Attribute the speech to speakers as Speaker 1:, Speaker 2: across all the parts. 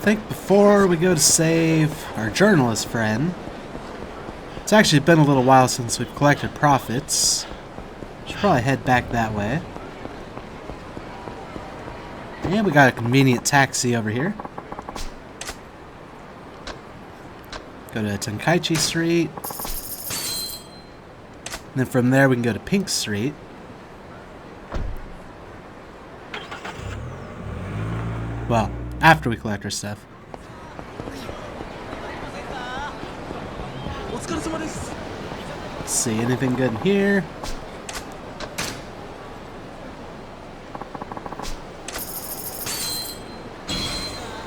Speaker 1: think before we go to save our journalist friend, it's actually been a little while since we've collected profits. Should probably head back that way. And we got a convenient taxi over here. Go to Tenkaichi Street. And then from there we can go to Pink Street. Well, after we collect our stuff. Let's see, anything good in here?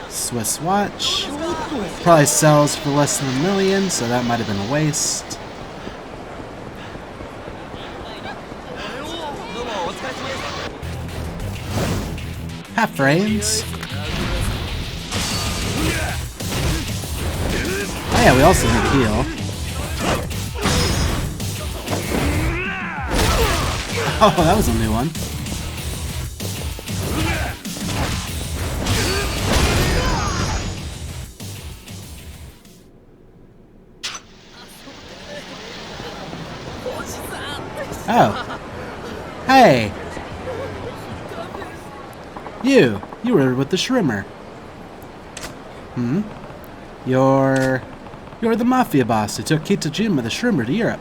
Speaker 1: Swiss watch. Probably sells for less than $1 million, so that might have been a waste. Half frames. Oh yeah, we also need to heal. Oh, that was a new one. Oh. Hey! You were with the Shrimmer. Hmm? You're the Mafia boss who took Kitajima the Shrimmer to Europe.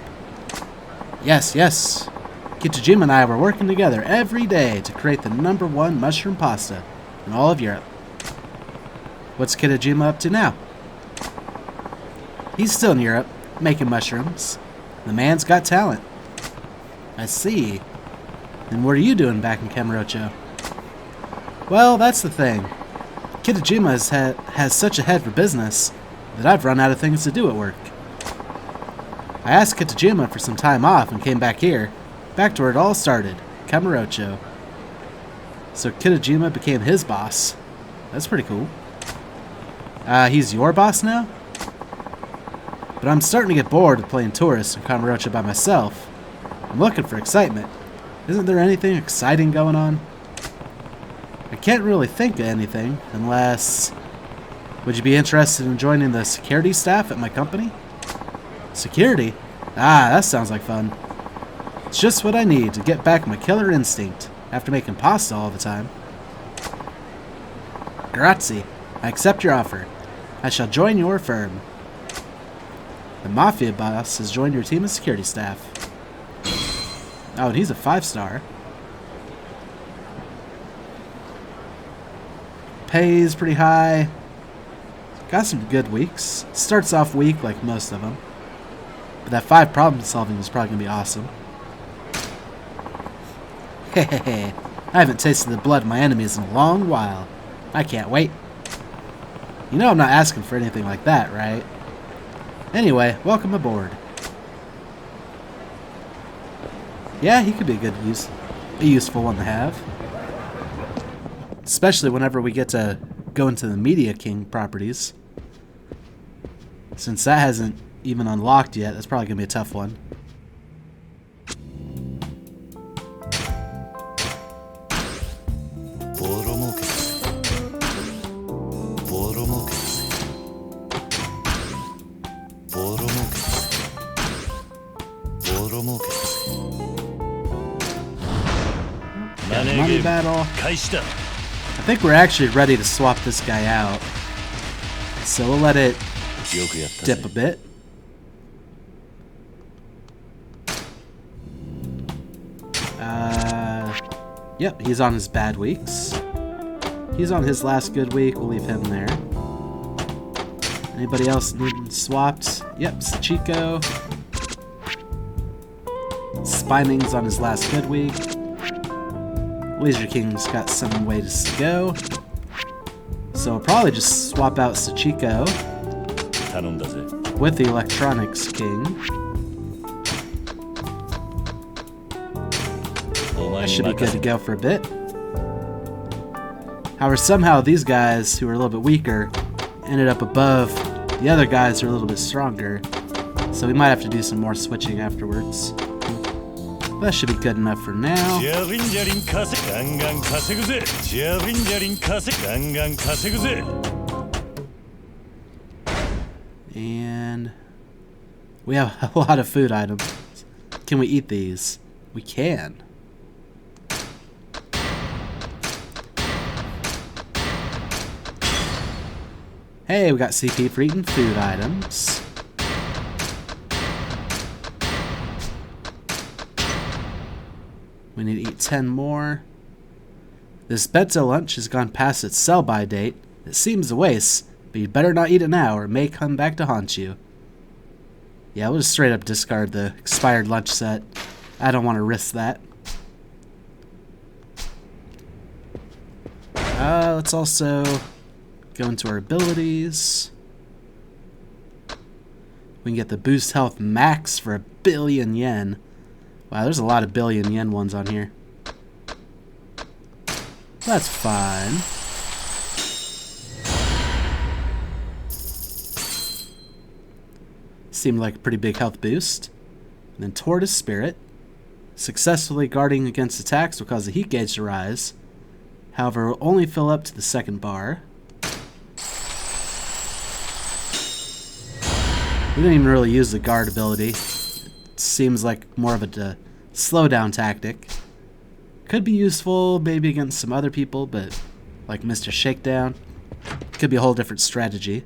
Speaker 1: Yes. Kitajima and I were working together every day to create the #1 mushroom pasta in all of Europe. What's Kitajima up to now? He's still in Europe, making mushrooms. The man's got talent. I see. And what are you doing back in Kamurocho? Well, that's the thing. Kitajima has such a head for business that I've run out of things to do at work. I asked Kitajima for some time off and came back here, back to where it all started, Kamurocho. So Kitajima became his boss. That's pretty cool. He's your boss now? But I'm starting to get bored of playing tourist in Kamurocho by myself. I'm looking for excitement. Isn't there anything exciting going on? I can't really think of anything, unless... Would you be interested in joining the security staff at my company? Security? Ah, that sounds like fun. It's just what I need to get back my killer instinct, after making pasta all the time. Grazie. I accept your offer. I shall join your firm. The Mafia boss has joined your team of security staff. Oh, and he's a 5-star. Pays pretty high. Got some good weeks. Starts off weak like most of them. But that 5 problem solving is probably going to be awesome. Hehehe. I haven't tasted the blood of my enemies in a long while. I can't wait. You know I'm not asking for anything like that, right? Anyway, welcome aboard. Yeah, he could be a useful one to have. Especially whenever we get to go into the Media King properties. Since that hasn't even unlocked yet, that's probably going to be a tough one. Money battle. I think we're actually ready to swap this guy out. So we'll let it dip a bit. Yep, he's on his bad weeks. He's on his last good week. We'll leave him there. Anybody else needing swapped? Yep, Sachiko. Spining's on his last good week. Laser King's got some ways to go. So we'll probably just swap out Sachiko with the Electronics King. That should be good to go for a bit. However, somehow these guys, who are a little bit weaker, ended up above the other guys who are a little bit stronger. So we might have to do some more switching afterwards. That should be good enough for now. And we have a lot of food items. Can we eat these? We can. Hey, we got CP for eating food items. We need to eat 10 more. This bento lunch has gone past its sell-by date. It seems a waste, but you better not eat it now or it may come back to haunt you. Yeah, we'll just straight up discard the expired lunch set. I don't want to risk that. Let's also go into our abilities. We can get the boost health max for 1 billion yen. Wow, there's a lot of billion yen ones on here. That's fine. Seemed like a pretty big health boost. And then Tortoise Spirit. Successfully guarding against attacks will cause the heat gauge to rise. However, it will only fill up to the second bar. We didn't even really use the guard ability. It seems like more of a slowdown tactic. Could be useful maybe against some other people, but like Mr. Shakedown, could be a whole different strategy.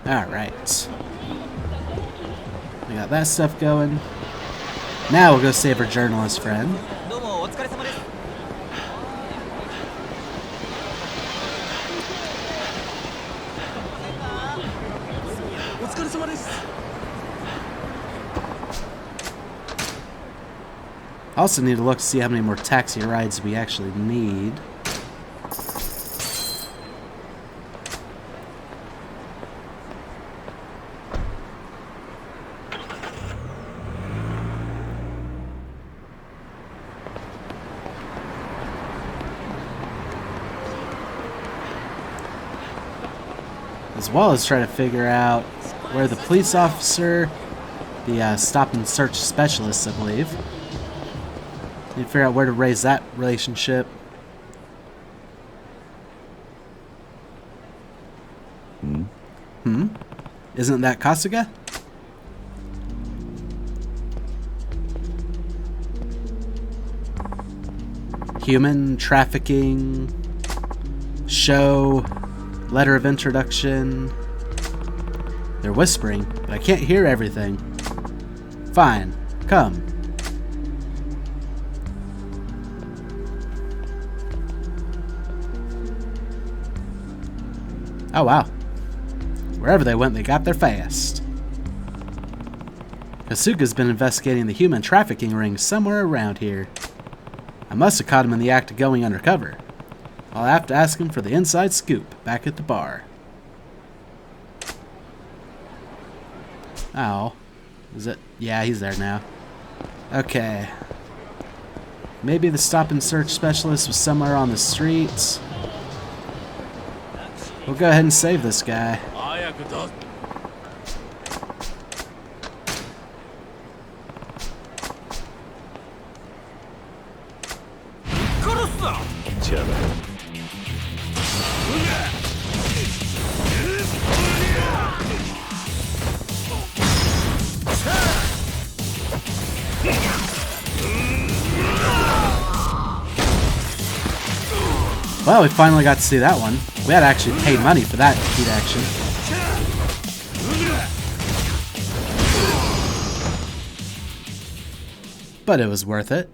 Speaker 1: Alright. We got that stuff going. Now we'll go save our journalist friend. I also need to look to see how many more taxi rides we actually need. As well as try to figure out where the police officer, the stop and search specialist, I believe. Need to figure out where to raise that relationship. Isn't that Kasuga? Human trafficking, show, letter of introduction. They're whispering, but I can't hear everything. Fine, come. Oh wow. Wherever they went, they got there fast. Kasuga's been investigating the human trafficking ring somewhere around here. I must have caught him in the act of going undercover. I'll have to ask him for the inside scoop back at the bar. Oh. Is it? Yeah, he's there now. Okay. Maybe the stop and search specialist was somewhere on the streets. We'll go ahead and save this guy. Well, we finally got to see that one. We had to actually pay money for that heat action. But it was worth it.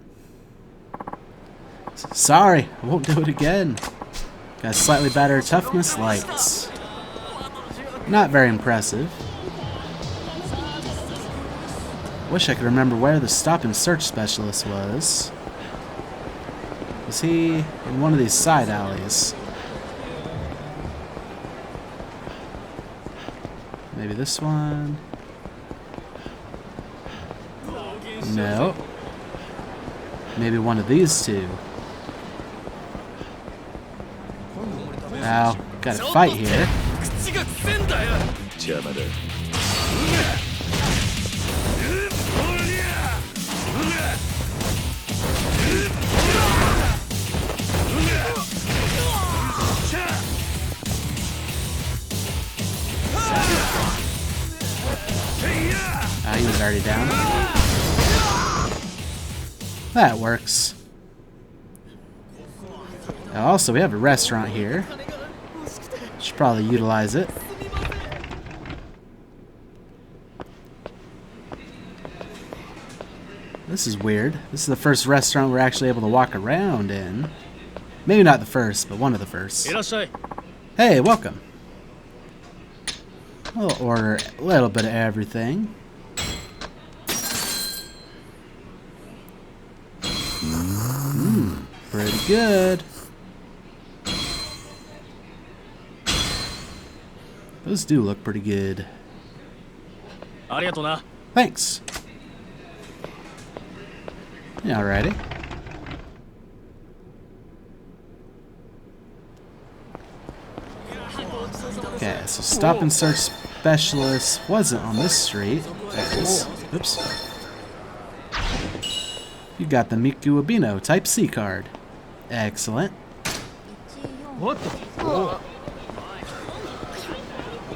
Speaker 1: Sorry, I won't do it again. Got slightly better toughness lights. Not very impressive. Wish I could remember where the stop and search specialist was. Was he in one of these side alleys? Maybe this one? No. Maybe one of these two. Now, gotta fight here. already down. That works. Also, we have a restaurant here. Should probably utilize it. This is weird. This is the first restaurant we're actually able to walk around in. Maybe not the first, but one of the first. Hey, welcome. We'll order a little bit of everything. Pretty good. Those do look pretty good. Thanks. Alrighty. Okay, so stop and search specialist wasn't on this street. There it is. Oops. You got the Miku Abino Type C card. Excellent.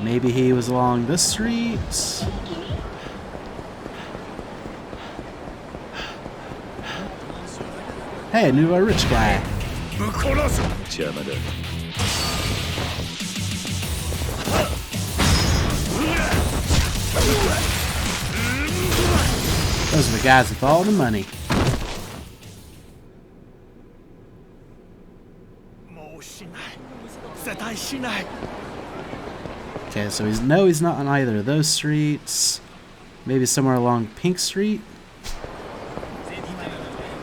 Speaker 1: Maybe he was along this street. Hey, I knew a rich guy. Those are the guys with all the money. Okay, so he's not on either of those streets. Maybe somewhere along Pink Street.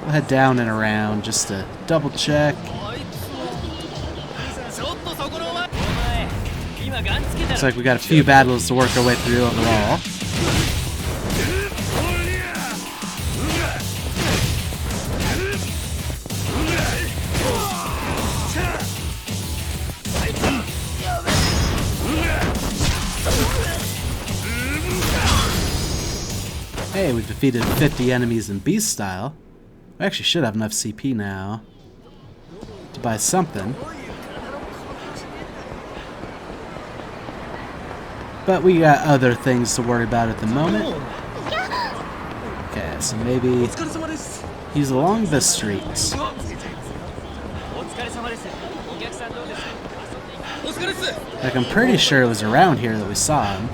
Speaker 1: We'll head down and around just to double check. Looks like we got a few battles to work our way through overall. Hey, we've defeated 50 enemies in Beast style. We actually should have enough CP now to buy something. But we got other things to worry about at the moment. Okay, so maybe he's along this street. Like, I'm pretty sure it was around here that we saw him.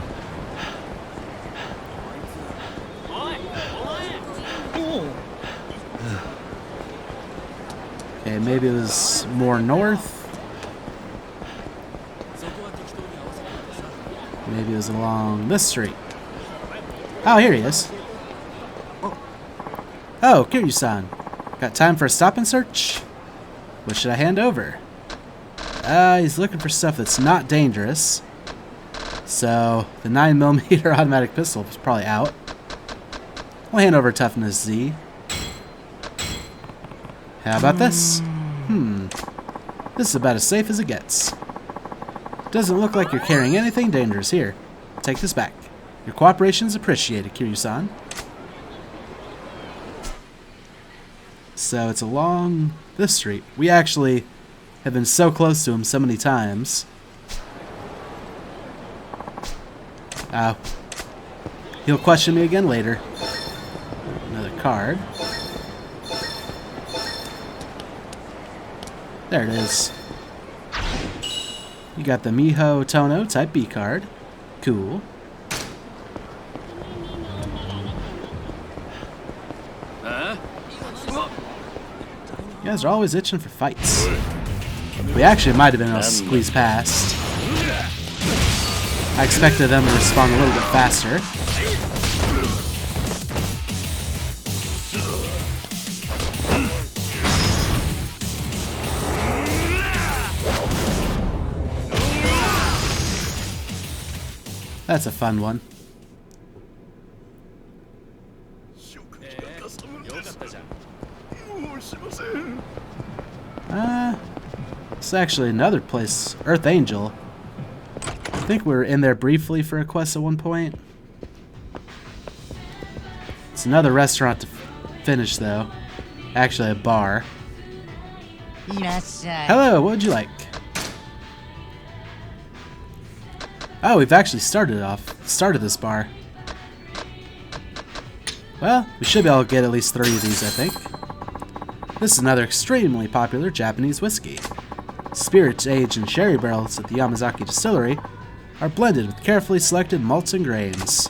Speaker 1: Okay, maybe it was more north. Maybe it was along this street. Oh, here he is. Oh, Kiryu-san. Got time for a stop and search? What should I hand over? He's looking for stuff that's not dangerous. So, the 9mm automatic pistol is probably out. We'll hand over Toughness Z. How about this? This is about as safe as it gets. Doesn't look like you're carrying anything dangerous here. Take this back. Your cooperation is appreciated, Kiryu-san. So it's along this street. We actually have been so close to him so many times. He'll question me again later. Another card. There it is. You got the Miho Tono Type B card. Cool. You guys are always itching for fights. We actually might have been able to squeeze past. I expected them to respond a little bit faster. That's a fun one. It's actually another place, Earth Angel. I think we were in there briefly for a quest at one point. It's another restaurant to finish, though. Actually, a bar. Hello, what would you like? Oh, we've actually started this bar. Well, we should be able to get at least 3 of these, I think. This is another extremely popular Japanese whiskey. Spirits aged in sherry barrels at the Yamazaki distillery are blended with carefully selected malts and grains.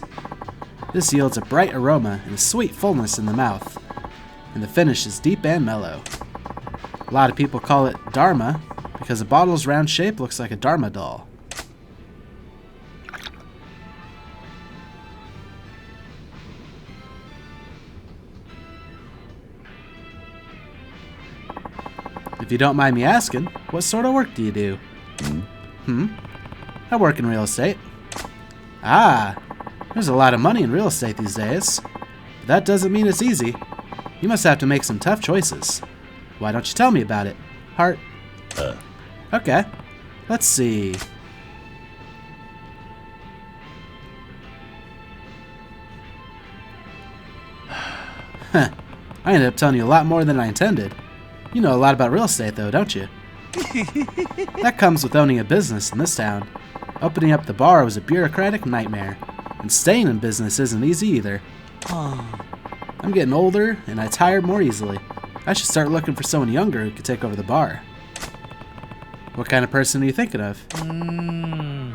Speaker 1: This yields a bright aroma and a sweet fullness in the mouth, and the finish is deep and mellow. A lot of people call it Dharma because the bottle's round shape looks like a Dharma doll. If you don't mind me asking, what sort of work do you do? I work in real estate. Ah, there's a lot of money in real estate these days. But that doesn't mean it's easy. You must have to make some tough choices. Why don't you tell me about it, Heart? Okay, let's see. I ended up telling you a lot more than I intended. You know a lot about real estate, though, don't you? That comes with owning a business in this town. Opening up the bar was a bureaucratic nightmare, and staying in business isn't easy either. I'm getting older, and I tire more easily. I should start looking for someone younger who could take over the bar. What kind of person are you thinking of?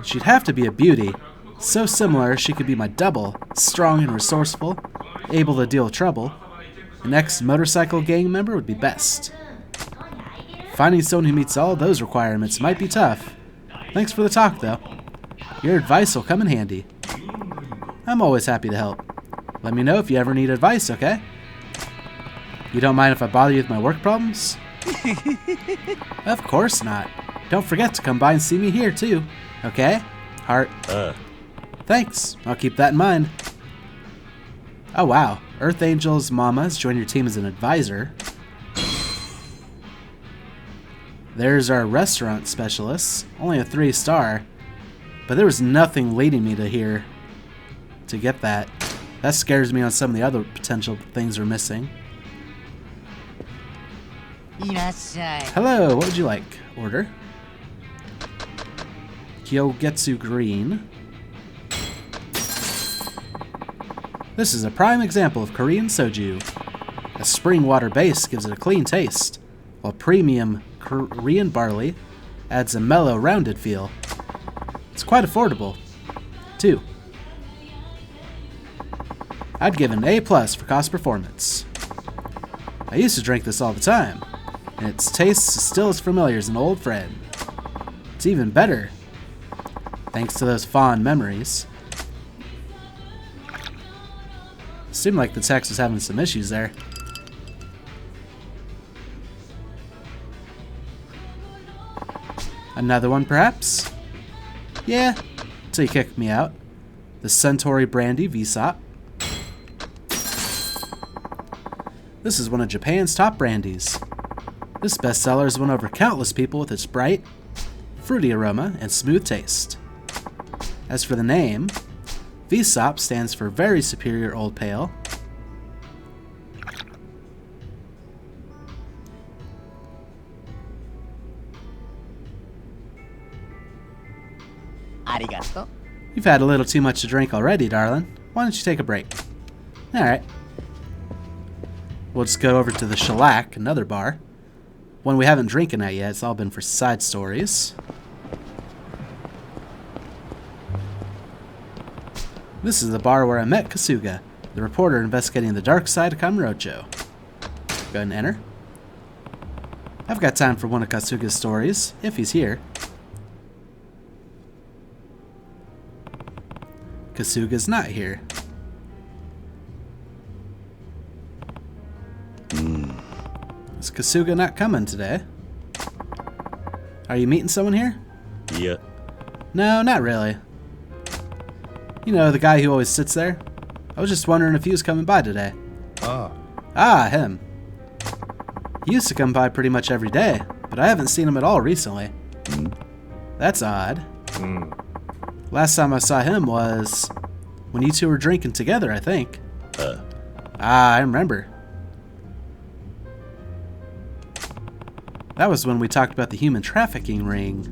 Speaker 1: She'd have to be a beauty. So similar she could be my double, strong and resourceful, able to deal with trouble. An ex-motorcycle gang member would be best. Finding someone who meets all those requirements might be tough. Thanks for the talk, though. Your advice will come in handy. I'm always happy to help. Let me know if you ever need advice, okay? You don't mind if I bother you with my work problems? Of course not. Don't forget to come by and see me here, too. Okay? Heart. Thanks. I'll keep that in mind. Oh, wow. Earth Angel's mama has joined your team as an advisor. There's our restaurant specialist. Only a 3-star. But there was nothing leading me to here to get that. That scares me on some of the other potential things we're missing. Hello, what would you like? Order. Kyogetsu Green. This is a prime example of Korean soju. A spring water base gives it a clean taste, while premium Korean barley adds a mellow, rounded feel. It's quite affordable, too. I'd give it an A+ for cost performance. I used to drink this all the time, and its taste is still as familiar as an old friend. It's even better, thanks to those fond memories. Seemed like the text was having some issues there. Another one, perhaps? Yeah, till you kicked me out. The Centauri Brandy VSOP. This is one of Japan's top brandies. This bestseller has won over countless people with its bright, fruity aroma and smooth taste. As for the name, VSOP stands for Very Superior Old Pale.
Speaker 2: Arigato.
Speaker 1: You've had a little too much to drink already, darling. Why don't you take a break? Alright. We'll just go over to the Shellac, another bar. One we haven't drinking at yet. It's all been for side stories. This is the bar where I met Kasuga, the reporter investigating the dark side of Kamurocho. Go ahead and enter. I've got time for one of Kasuga's stories, if he's here. Kasuga's not here. Is Kasuga not coming today? Are you meeting someone here?
Speaker 3: Yeah.
Speaker 1: No, not really. You know, the guy who always sits there? I was just wondering if he was coming by today. Ah, him. He used to come by pretty much every day, but I haven't seen him at all recently. That's odd. Last time I saw him was when you two were drinking together, I think. I remember. That was when we talked about the human trafficking ring.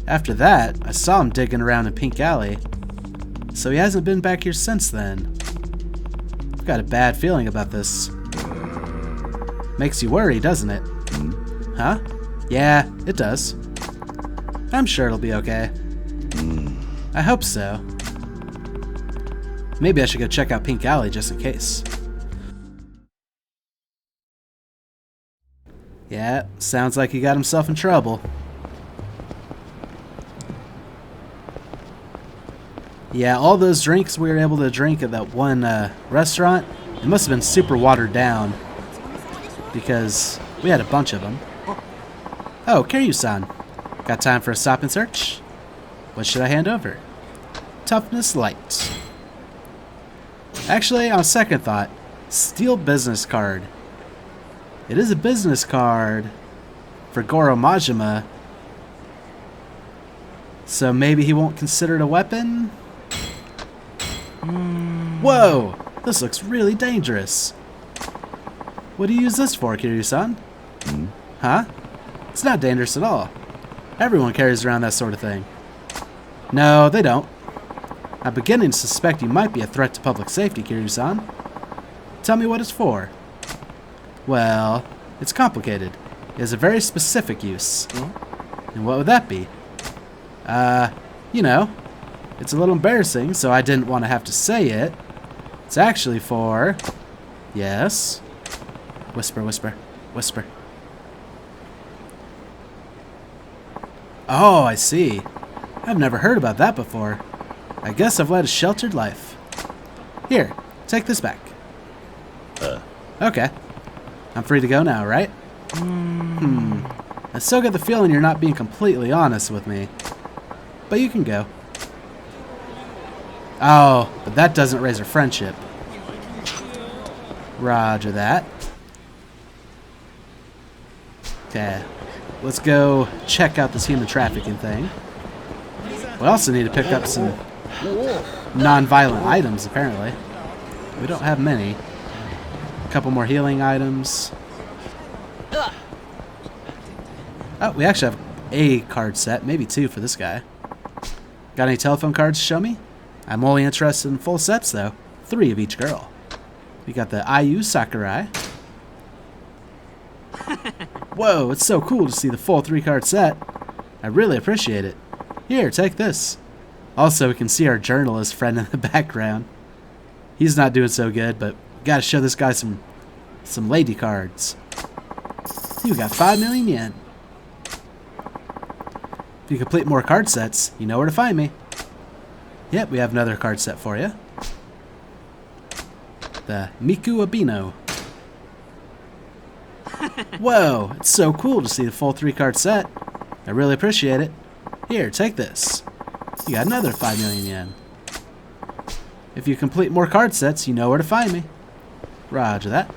Speaker 1: After that, I saw him digging around in Pink Alley, so he hasn't been back here since then. I've got a bad feeling about this. Makes you worry, doesn't it? Huh? Yeah, it does. I'm sure it'll be okay. I hope so. Maybe I should go check out Pink Alley just in case. Yeah, sounds like he got himself in trouble. Yeah, all those drinks we were able to drink at that one restaurant, it must have been super watered down because we had a bunch of them. Oh, Kiryu-san. Got time for a stop and search? What should I hand over? Toughness light. Actually, on second thought, steel business card. It is a business card for Goro Majima, so maybe he won't consider it a weapon? Whoa! This looks really dangerous. What do you use this for, Kiryu-san? Huh? It's not dangerous at all. Everyone carries around that sort of thing. No, they don't. I'm beginning to suspect you might be a threat to public safety, Kiryu-san. Tell me what it's for. Well, it's complicated. It has a very specific use. And what would that be? You know, it's a little embarrassing, so I didn't want to have to say it. It's actually for... Yes? Whisper, whisper, whisper. Oh, I see. I've never heard about that before. I guess I've led a sheltered life. Here, take this back. Okay. I'm free to go now, right? I still get the feeling you're not being completely honest with me. But you can go. Oh, but that doesn't raise our friendship. Roger that. Okay. Let's go check out this human trafficking thing. We also need to pick up some non-violent items, apparently. We don't have many. A couple more healing items. Oh, we actually have a card set, maybe two for this guy. Got any telephone cards to show me? I'm only interested in full sets, though. 3 of each girl. We got the IU Sakurai. Whoa, it's so cool to see the full 3-card set. I really appreciate it. Here, take this. Also, we can see our journalist friend in the background. He's not doing so good, but gotta show this guy some lady cards. You got 5 million yen. If you complete more card sets, you know where to find me. Yep, we have another card set for you. The Miku Abino. Whoa, it's so cool to see the full 3-card set. I really appreciate it. Here, take this. You got another 5 million yen. If you complete more card sets, you know where to find me. Roger that.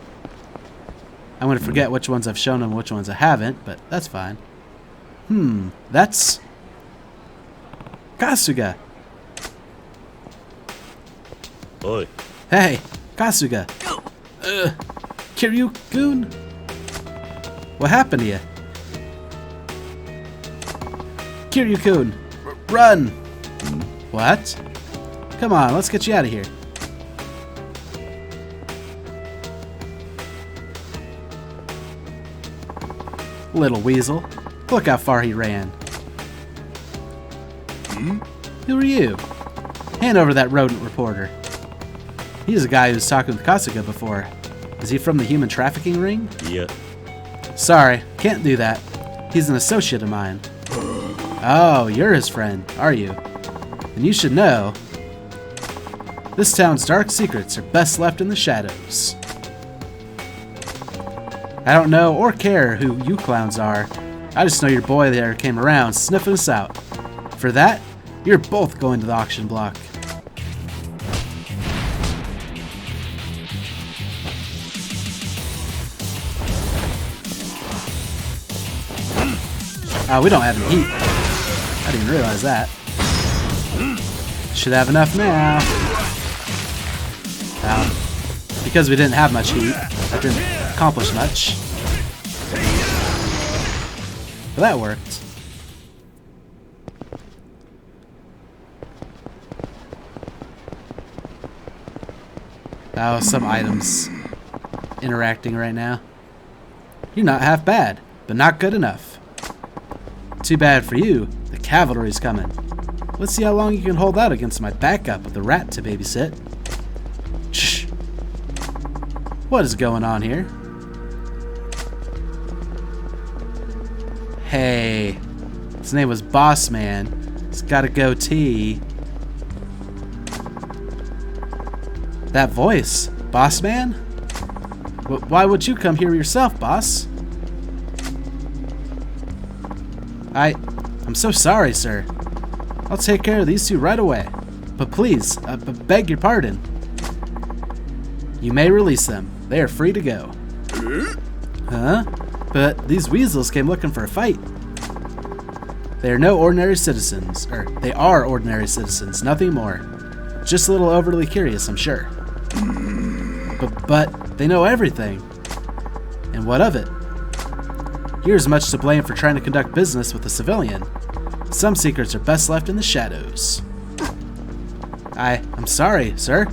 Speaker 1: I'm going to forget which ones I've shown and which ones I haven't, but that's fine. That's... Kasuga.
Speaker 2: Oi.
Speaker 1: Hey, Kasuga. Kiryu-kun? What happened to you? Kiryu-kun, run! What? Come on, let's get you out of here. Little weasel. Look how far he ran. Who are you? Hand over that rodent reporter. He's a guy who's talking with Kasuga before. Is he from the human trafficking ring?
Speaker 2: Yeah.
Speaker 1: Sorry, can't do that. He's an associate of mine. Oh, you're his friend, are you? And you should know, this town's dark secrets are best left in the shadows. I don't know or care who you clowns are. I just know your boy there came around sniffing us out. For that, you're both going to the auction block. Oh, we don't have any heat. I didn't realize that. Should have enough now. Because we didn't have much heat, that didn't accomplish much. But that worked. Oh, some items interacting right now. You're not half bad, but not good enough. Too bad for you. The cavalry's coming. Let's see how long you can hold out against my backup with the rat to babysit. Shh. What is going on here? Hey. His name was Bossman. He's got a goatee. That voice. Bossman? Why would you come here yourself, boss? I'm so sorry, sir. I'll take care of these two right away. But please, beg your pardon. You may release them. They are free to go. Huh? But these weasels came looking for a fight. They are no ordinary citizens. They are ordinary citizens, nothing more. Just a little overly curious, I'm sure. But they know everything. And what of it? You're as much to blame for trying to conduct business with a civilian. Some secrets are best left in the shadows. I'm sorry, sir.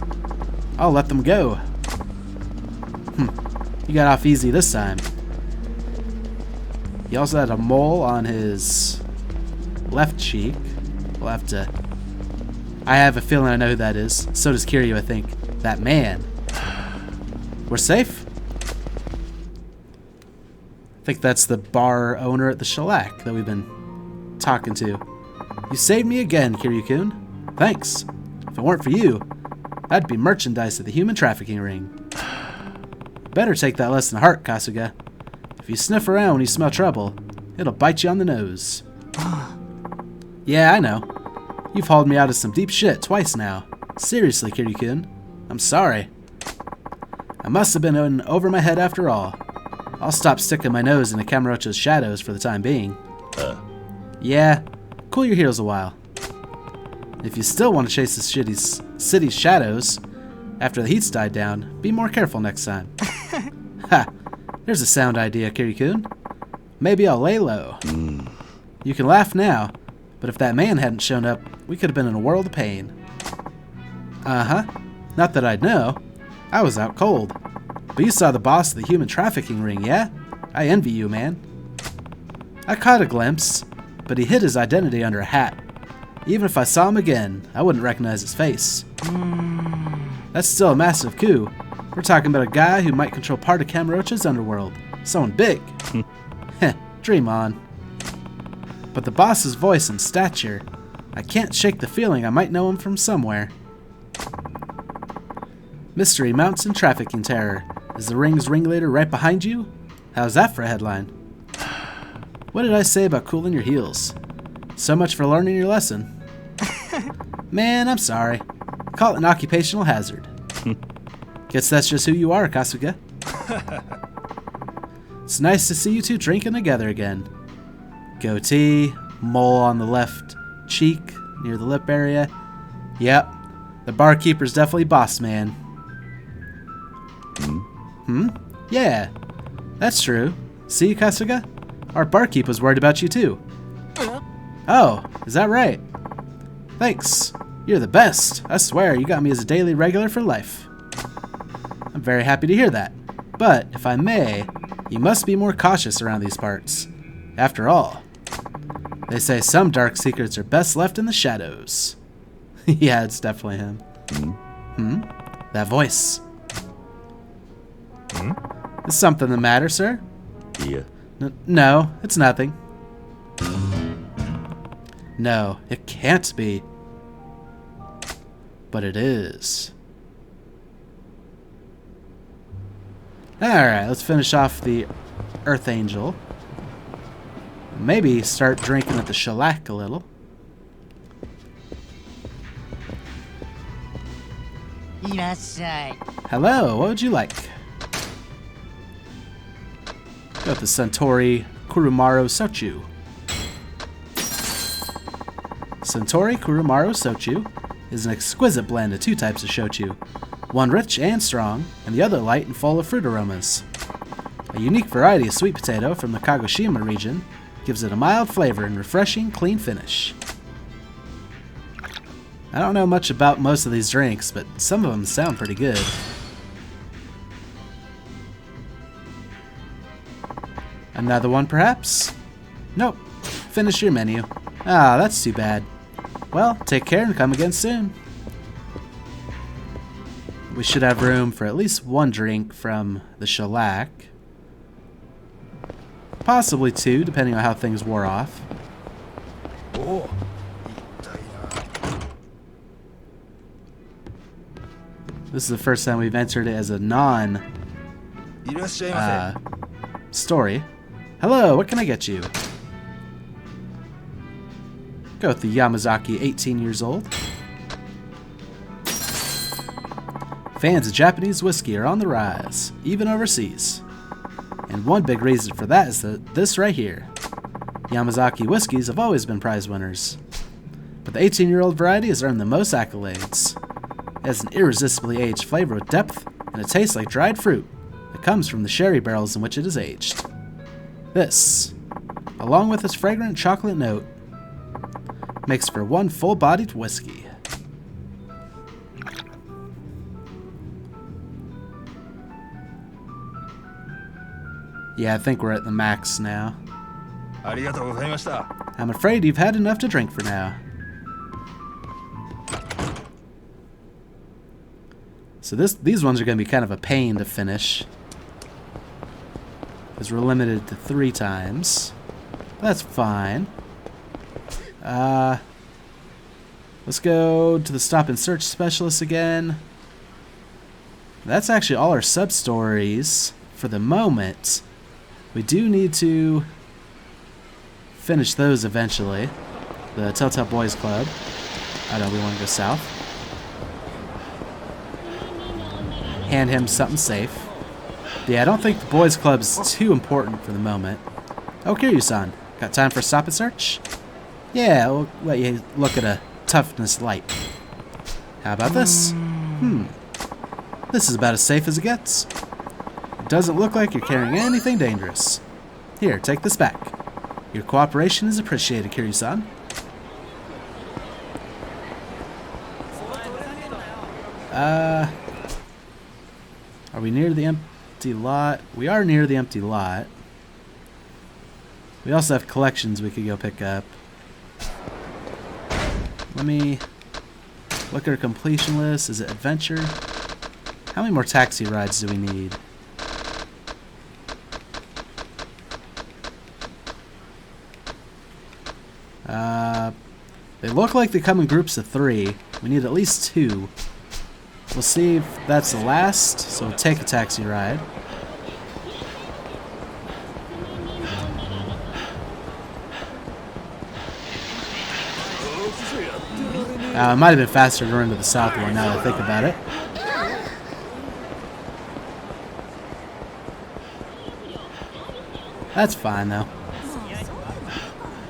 Speaker 1: I'll let them go. You got off easy this time. He also had a mole on his left cheek. We'll have to... I have a feeling I know who that is. So does Kiryu, I think. That man. We're safe? I think that's the bar owner at the shellac that we've been talking to. You saved me again, Kiryu-kun. Thanks. If it weren't for you, that'd be merchandise at the human trafficking ring. Better take that lesson to heart, Kasuga. If you sniff around when you smell trouble, it'll bite you on the nose. Yeah, I know. You've hauled me out of some deep shit twice now. Seriously, Kiryu-kun. I'm sorry. I must have been in over my head after all. I'll stop sticking my nose into Kamurocho's shadows for the time being. Yeah, cool your heels a while. If you still want to chase the city's shadows after the heat's died down, be more careful next time. Ha! There's a sound idea, Kiryu-kun. Maybe I'll lay low. You can laugh now, but if that man hadn't shown up, we could have been in a world of pain. Uh-huh. Not that I'd know. I was out cold. But you saw the boss of the human trafficking ring, yeah? I envy you, man. I caught a glimpse, but he hid his identity under a hat. Even if I saw him again, I wouldn't recognize his face. That's still a massive coup. We're talking about a guy who might control part of Kamurocho's underworld. Someone big. Heh, dream on. But the boss's voice and stature, I can't shake the feeling I might know him from somewhere. Mystery mounts in trafficking terror. Is the ring's ringleader right behind you? How's that for a headline? What did I say about cooling your heels? So much for learning your lesson. Man, I'm sorry. Call it an occupational hazard. Guess that's just who you are, Kasuga. It's nice to see you two drinking together again. Goatee, mole on the left cheek near the lip area. Yep, the barkeeper's definitely boss man. Yeah, that's true. See, Kasuga? Our barkeep was worried about you too. Oh, is that right? Thanks. You're the best. I swear, you got me as a daily regular for life. I'm very happy to hear that. But, if I may, you must be more cautious around these parts. After all, they say some dark secrets are best left in the shadows. Yeah, it's definitely him. That voice. Is something the matter, sir?
Speaker 2: Yeah.
Speaker 1: No, it's nothing. No, it can't be. But it is. Alright, let's finish off the Earth Angel. Maybe start drinking at the shellac a little. Hello, what would you like? Got the Suntory Kurumaru Sochu. Suntory Kurumaru Sochu is an exquisite blend of two types of shochu, one rich and strong, and the other light and full of fruit aromas. A unique variety of sweet potato from the Kagoshima region gives it a mild flavor and refreshing, clean finish. I don't know much about most of these drinks, but some of them sound pretty good. Another one, perhaps? Nope. Finish your menu. Ah, that's too bad. Well, take care and come again soon. We should have room for at least one drink from the shellac. Possibly two, depending on how things wore off. This is the first time we've entered it as a story. Hello, what can I get you? Go with the Yamazaki, 18 years old. Fans of Japanese whiskey are on the rise, even overseas. And one big reason for that is this right here. Yamazaki whiskeys have always been prize winners. But the 18-year-old variety has earned the most accolades. It has an irresistibly aged flavor with depth, and it tastes like dried fruit that comes from the sherry barrels in which it is aged. This, along with its fragrant chocolate note, makes for one full-bodied whiskey. Yeah, I think we're at the max now. I'm afraid you've had enough to drink for now. So these ones are going to be kind of a pain to finish, because we're limited to 3 times. That's fine. Let's go to the stop and search specialist again. That's actually all our sub-stories for the moment. We do need to finish those eventually. The Telltale Boys Club. I know we want to go south. Hand him something safe. Yeah, I don't think the Boys Club is too important for the moment. Oh, Kiryu-san. Got time for a stop and search? Yeah, we'll let you look at a toughness light. How about this? This is about as safe as it gets. It doesn't look like you're carrying anything dangerous. Here, take this back. Your cooperation is appreciated, Kiryu-san. Are we near the empty lot? We are near the empty lot. We also have collections we could go pick up. Let me look at our completion list. Is it adventure? How many more taxi rides do we need? They look like they come in groups of 3. We need at least 2. We'll see if that's the last, so we'll take a taxi ride. It might have been faster to run to the south one now that I think about it. That's fine though.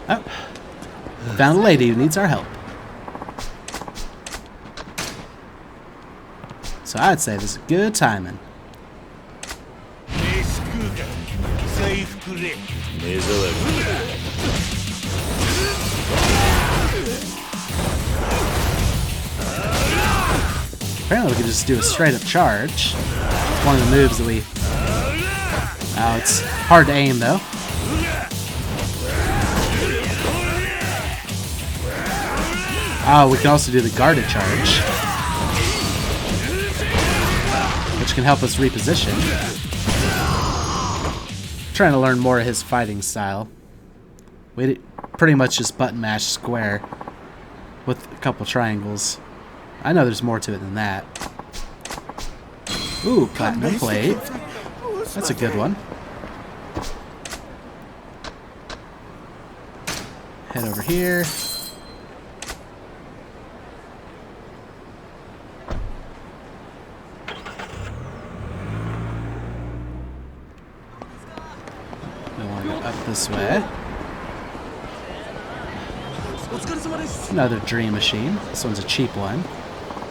Speaker 1: Oh. Found a lady who needs our help. So I'd say this is good timing. Apparently we can just do a straight up charge. It's one of the moves that we... Oh, it's hard to aim though. Oh, we can also do the guarded charge, which can help us reposition. Trying to learn more of his fighting style. We pretty much just button mash square with a couple triangles. I know there's more to it than that. Ooh, platinum plate. That's a good one. Head over here. We want to go up this way. Another dream machine. This one's a cheap one.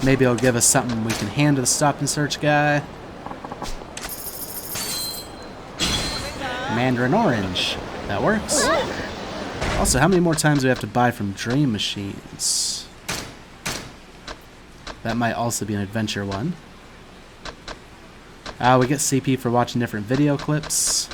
Speaker 1: Maybe it'll give us something we can hand to the stop and search guy. Mandarin orange. That works. Also, how many more times do we have to buy from dream machines? That might also be an adventure one. We get CP for watching different video clips.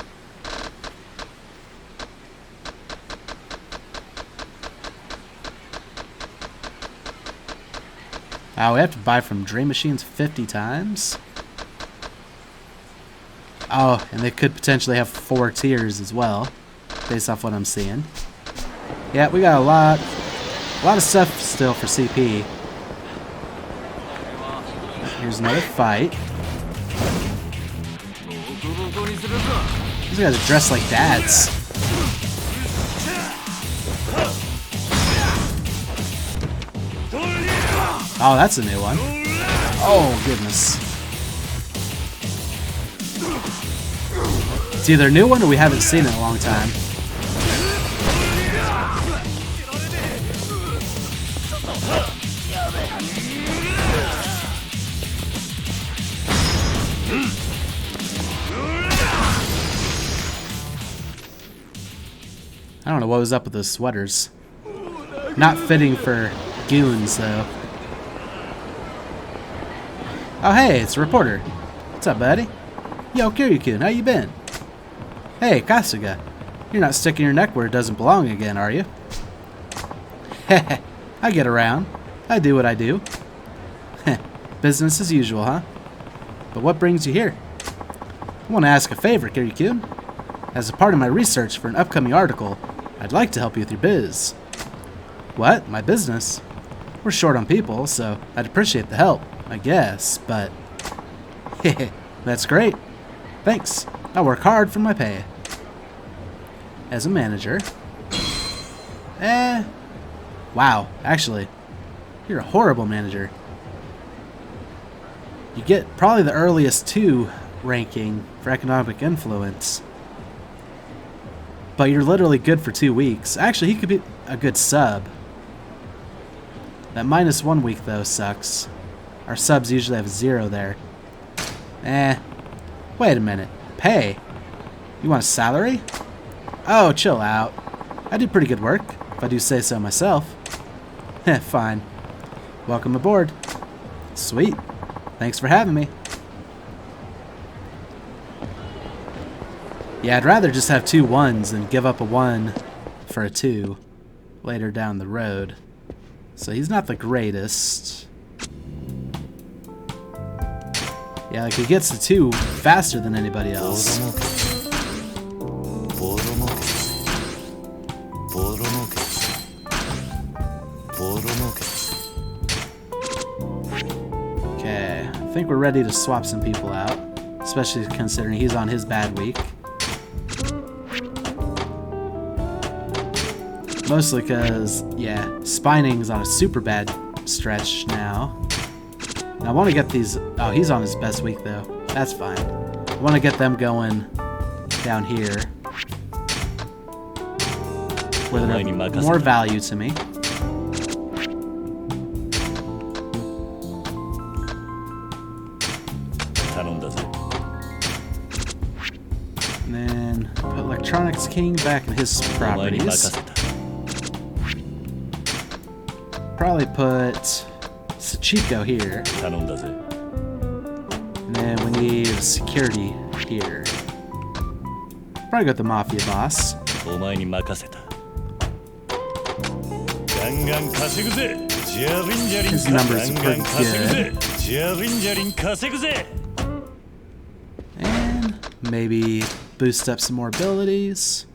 Speaker 1: Oh, we have to buy from Dream Machines 50 times? Oh, and they could potentially have 4 tiers as well, based off what I'm seeing. Yeah, we got a lot of stuff still for CP. Here's another fight. These guys are dressed like dads. Oh, that's a new one. Oh, goodness. It's either a new one or we haven't seen it in a long time. I don't know what was up with those sweaters. Not fitting for goons, though. Oh, hey, it's a reporter. What's up, buddy? Yo, Kiryu-kun, how you been? Hey, Kasuga. You're not sticking your neck where it doesn't belong again, are you? Heh, I get around. I do what I do. Business as usual, huh? But what brings you here? I want to ask a favor, Kiryu-kun. As a part of my research for an upcoming article, I'd like to help you with your biz. What? My business? We're short on people, so I'd appreciate the help, I guess, but... That's great. Thanks. I'll work hard for my pay. As a manager... Wow, actually, you're a horrible manager. You get probably the earliest 2 ranking for economic influence. But you're literally good for 2 weeks. Actually, he could be a good sub. That -1 week, though, sucks. Our subs usually have 0 there. Wait a minute. Pay? You want a salary? Oh, chill out. I do pretty good work, if I do say so myself. Fine. Welcome aboard. Sweet. Thanks for having me. Yeah, I'd rather just have 2 1s than give up a 1 for a 2 later down the road. So he's not the greatest. Yeah, like he gets the 2 faster than anybody else. Okay, I think we're ready to swap some people out, especially considering he's on his bad week. Mostly because, yeah, Spining's on a super bad stretch now. And I want to get these... Oh, he's on his best week, though. That's fine. I want to get them going down here, where they're more value to me. And then put Electronics King back in his properties. Probably put Sachiko here. And then we need security here. Probably got the Mafia boss. His numbers are pretty good. And maybe boost up some more abilities.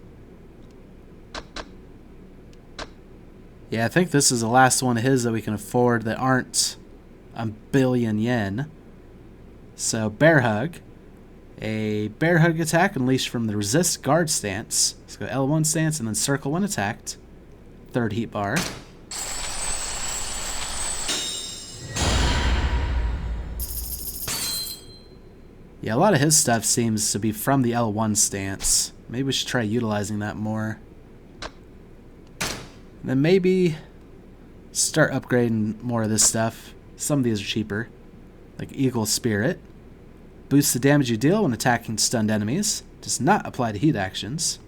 Speaker 1: Yeah, I think this is the last one of his that we can afford that aren't a billion yen. So, Bear Hug. A Bear Hug attack unleashed from the Resist Guard stance. Let's go L1 stance and then circle when attacked. 3rd heat bar. Yeah, a lot of his stuff seems to be from the L1 stance. Maybe we should try utilizing that more. And then maybe start upgrading more of this stuff. Some of these are cheaper, like Eagle Spirit. Boosts the damage you deal when attacking stunned enemies. Does not apply to heat actions.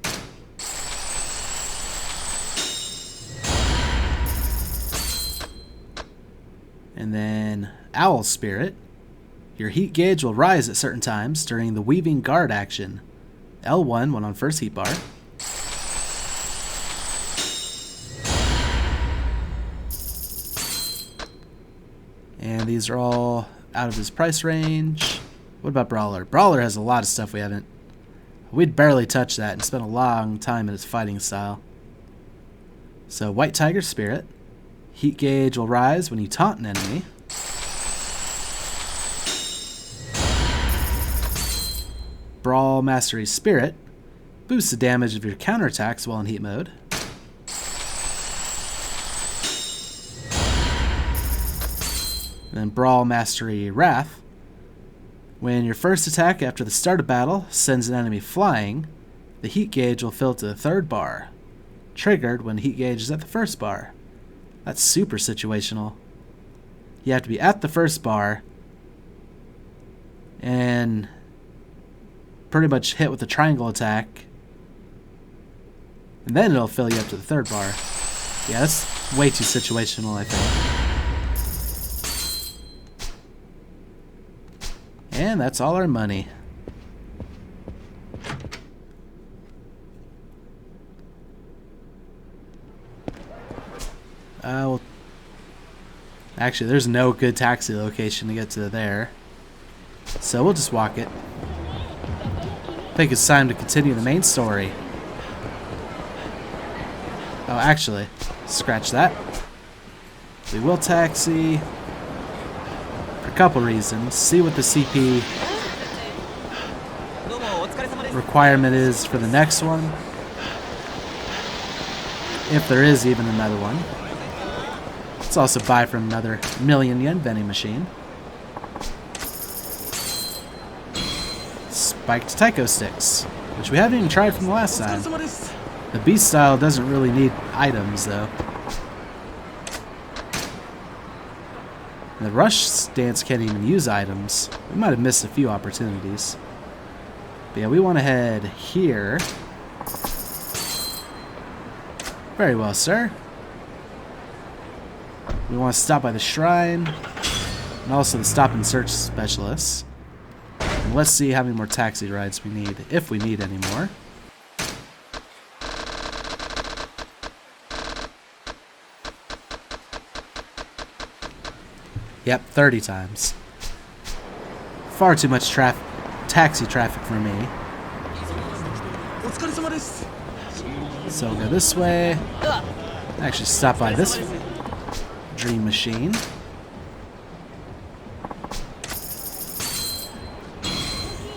Speaker 1: And then Owl Spirit. Your heat gauge will rise at certain times during the Weaving Guard action. L1 when on 1st heat bar. And these are all out of his price range. What about Brawler? Brawler has a lot of stuff we haven't... We'd barely touched that and spent a long time in its fighting style. So, White Tiger Spirit. Heat gauge will rise when you taunt an enemy. Brawl Mastery Spirit. Boosts the damage of your counterattacks while in heat mode. And then Brawl Mastery Wrath. When your first attack after the start of battle sends an enemy flying, the heat gauge will fill to the 3rd bar. Triggered when heat gauge is at the 1st bar. That's super situational. You have to be at the 1st bar and pretty much hit with the triangle attack, and then it'll fill you up to the 3rd bar. Yeah, that's way too situational, I think. And that's all our money. Well, actually, there's no good taxi location to get to there, so we'll just walk it. I think it's time to continue the main story. Oh, actually, scratch that. We will taxi for a couple reasons. See what the CP requirement is for the next one, if there is even another one. Let's also buy from another million-yen vending machine. Spiked Taiko sticks, which we haven't even tried from the last time. The beast style doesn't really need items, though. The rush stance can't even use items. We might have missed a few opportunities. But yeah, we want to head here. Very well, sir. We want to stop by the shrine, and also the stop and search specialists. And let's see how many more taxi rides we need, if we need any more. Yep, 30 times. Far too much taxi traffic for me. So we'll go this way. Actually, stop by this dream machine.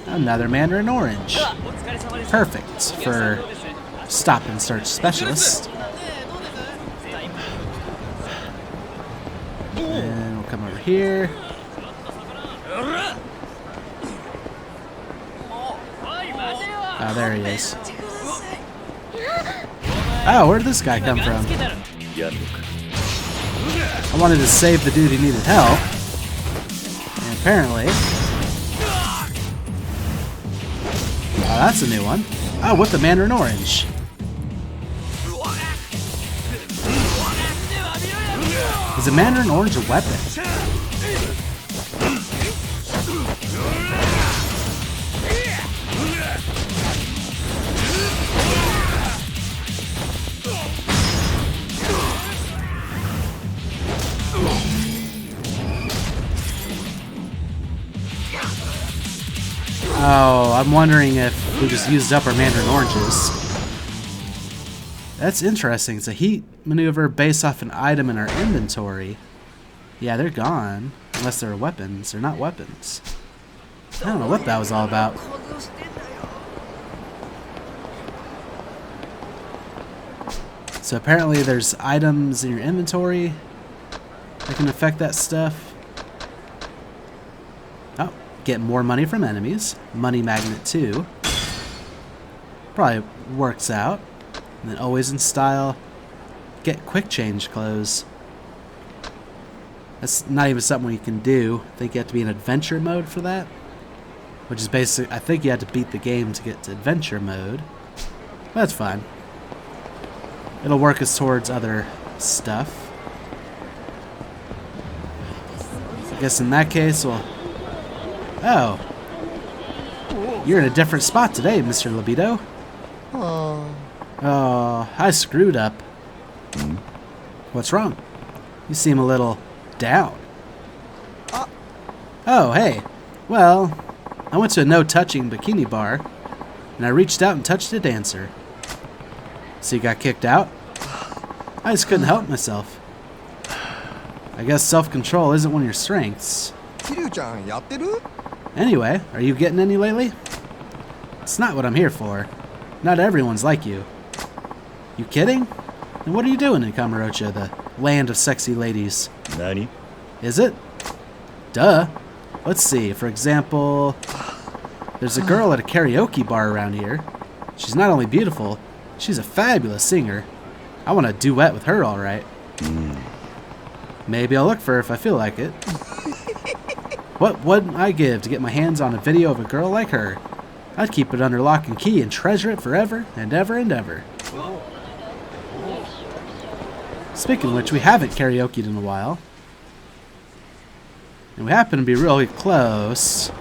Speaker 1: Another Mandarin Orange. Perfect for stop and search specialist. And we'll come over here. Oh, there he is. Oh, where did this guy come from? I wanted to save the dude who needed help. And apparently... Oh, that's a new one. Oh, with the Mandarin Orange. Is a Mandarin Orange a weapon? Oh, I'm wondering if we just used up our Mandarin Oranges. That's interesting. It's a heat maneuver based off an item in our inventory. Yeah, they're gone. Unless they're weapons. They're not weapons. I don't know what that was all about. So apparently there's items in your inventory that can affect that stuff. Oh, get more money from enemies. Money magnet 2. Probably works out. And then always in style, get quick change clothes. That's not even something you can do. I think you have to be in adventure mode for that. Which is basically, I think you have to beat the game to get to adventure mode. But that's fine. It'll work us towards other stuff. I guess in that case, we'll... Oh. You're in a different spot today, Mr. Libido. Oh, I screwed up. What's wrong? You seem a little down. Oh, hey. Well, I went to a no-touching bikini bar, and I reached out and touched a dancer. So you got kicked out? I just couldn't help myself. I guess self-control isn't one of your strengths.
Speaker 2: Kiryu-chan, やってる?
Speaker 1: Anyway, are you getting any lately? It's not what I'm here for. Not everyone's like you. You kidding? And what are you doing in Kamurocho, the land of sexy ladies?
Speaker 3: Nani?
Speaker 1: Is it? Duh. Let's see, for example, there's a girl at a karaoke bar around here. She's not only beautiful, she's a fabulous singer. I want a duet with her, alright. Maybe I'll look for her if I feel like it. What wouldn't I give to get my hands on a video of a girl like her? I'd keep it under lock and key and treasure it forever and ever and ever. Speaking of which, we haven't karaoke'd in a while. And we happen to be really close.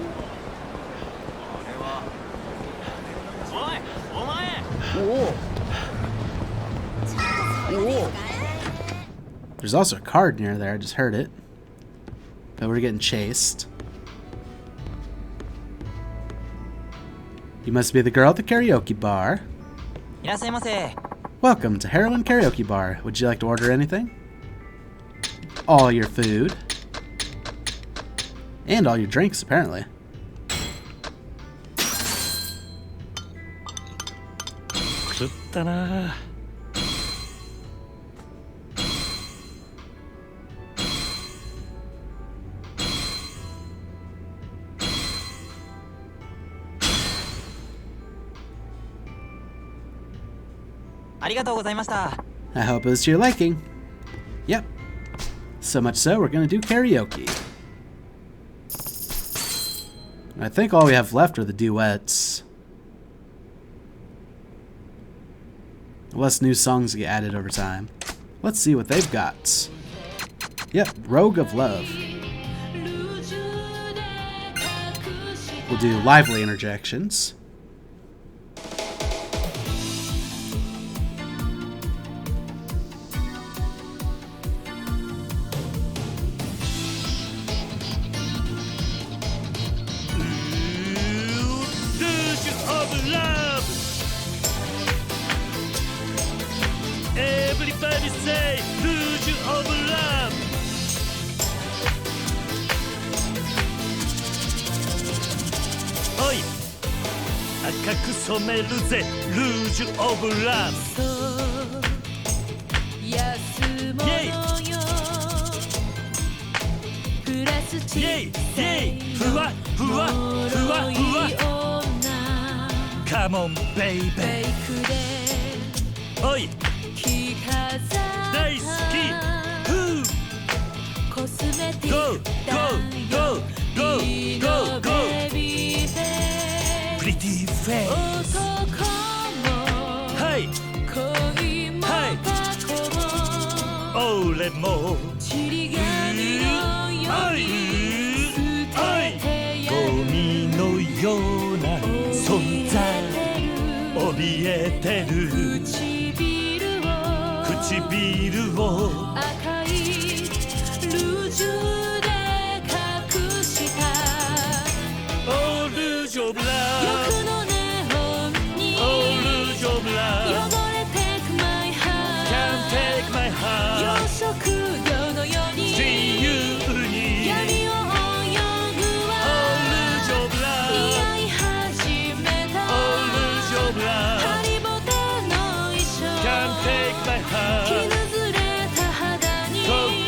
Speaker 1: There's also a card near there, I just heard it. But we're getting chased. You must be the girl at the karaoke bar. Welcome to Heroin Karaoke Bar. Would you like to order anything? All your food. And all your drinks, apparently. I hope it was to your liking. Yep. So much so, we're gonna do karaoke. I think all we have left are the duets. Unless new songs get added over time. Let's see what they've got. Yep, Rogue of Love. We'll do lively interjections.
Speaker 3: Everybody say, Luge of Love. Oi! 赤く染めるぜ、Luge of Love. 安物よプラスチックふわふわふわふわ Come on baby おい大好き Go, go, go, go, go, go Pretty face はいはい俺もゴミのような存在怯えてる唇を赤いルージュで隠した Oh ルージュオブラブ欲のネオンに Oh ルージュオブラブ汚れ Take my heart Can't take my heart 洋食業のように自由に闇を泳ぐわ Oh ルージュオブラブ似合い始めた Oh ルージュオブラブハリボテの衣装 Can't take my heart傷ずれた肌に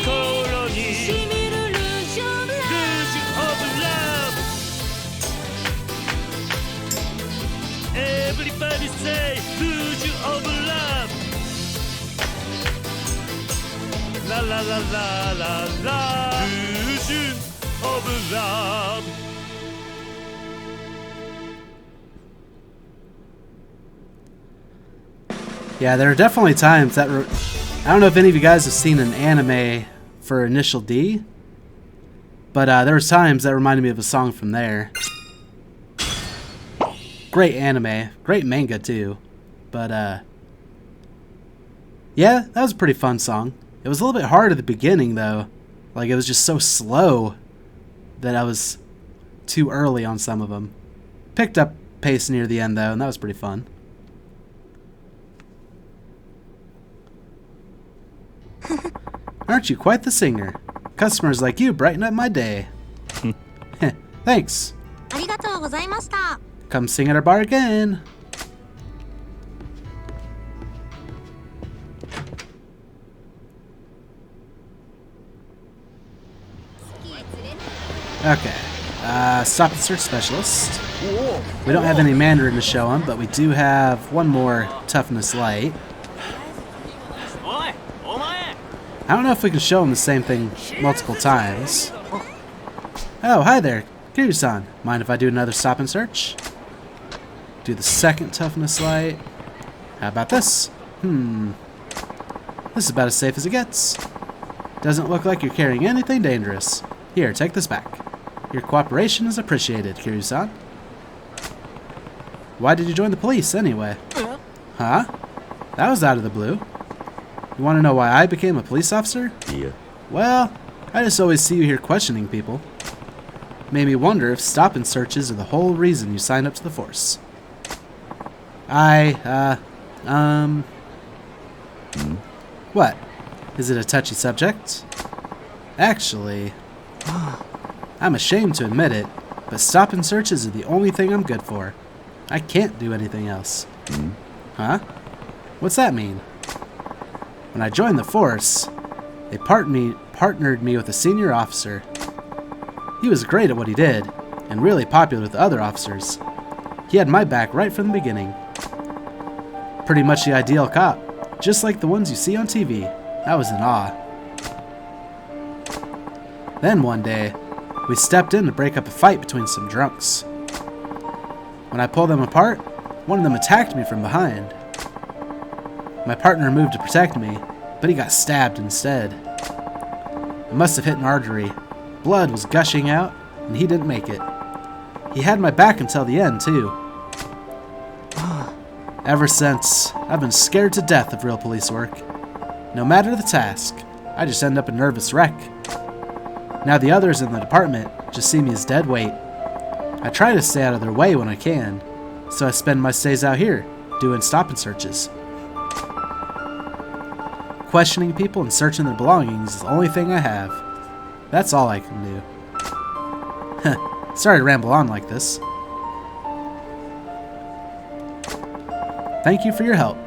Speaker 3: 心に染みるルージュオブラブ Luge of Love Everybody say Luge of Love La la la la la la Luge of Love
Speaker 1: Yeah, there are definitely times that I don't know if any of you guys have seen an anime for Initial D, but there was times that reminded me of a song from there. Great anime, great manga too, but yeah, that was a pretty fun song. It was a little bit hard at the beginning though, like it was just so slow. that I was too early on some of them. Picked up pace near the end, though, and that was pretty fun. Aren't you quite the singer? Customers like you brighten up my day. Thanks.
Speaker 4: ありがとうございました。
Speaker 1: Come sing at our bar again. Okay. Stop and search specialist. We don't have any Mandarin to show him, but we do have one more toughness light. I don't know if we can show him the same thing multiple times. Oh, hi there. Kiryu-san. Mind if I do another stop and search? Do the second toughness light. How about this? This is about as safe as it gets. Doesn't look like you're carrying anything dangerous. Here, take this back. Your cooperation is appreciated, Kiryu-san. Why did you join the police, anyway? Huh? That was out of the blue. You want to know why I became a police officer?
Speaker 5: Yeah.
Speaker 1: Well, I just always see you here questioning people. Made me wonder if stop and searches are the whole reason you signed up to the force. What? Is it a touchy subject? Actually, I'm ashamed to admit it, but stop and searches are the only thing I'm good for. I can't do anything else. Huh? What's that mean? When I joined the force, they partnered me with a senior officer. He was great at what he did, and really popular with the other officers. He had my back right from the beginning. Pretty much the ideal cop, just like the ones you see on TV. I was in awe. Then one day, we stepped in to break up a fight between some drunks. When I pulled them apart, one of them attacked me from behind. My partner moved to protect me, but he got stabbed instead. It must have hit an artery. Blood was gushing out, and he didn't make it. He had my back until the end, too. Ever since, I've been scared to death of real police work. No matter the task, I just end up a nervous wreck. Now the others in the department just see me as dead weight. I try to stay out of their way when I can, so I spend my stays out here, doing stop and searches. Questioning people and searching their belongings is the only thing I have. That's all I can do. Sorry to ramble on like this. Thank you for your help.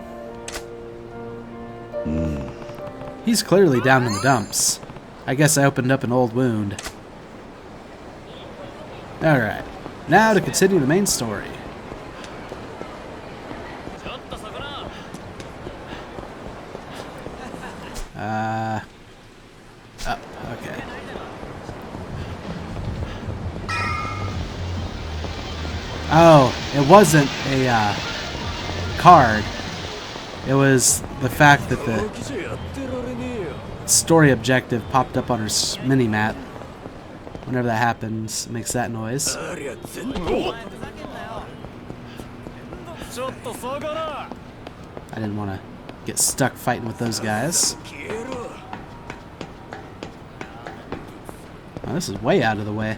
Speaker 1: He's clearly down in the dumps. I guess I opened up an old wound. Alright, now to continue the main story. Up, okay. Oh, it wasn't a card. It was the fact that the story objective popped up on her mini-map. Whenever that happens, it makes that noise. I didn't want to get stuck fighting with those guys. Oh, this is way out of the way.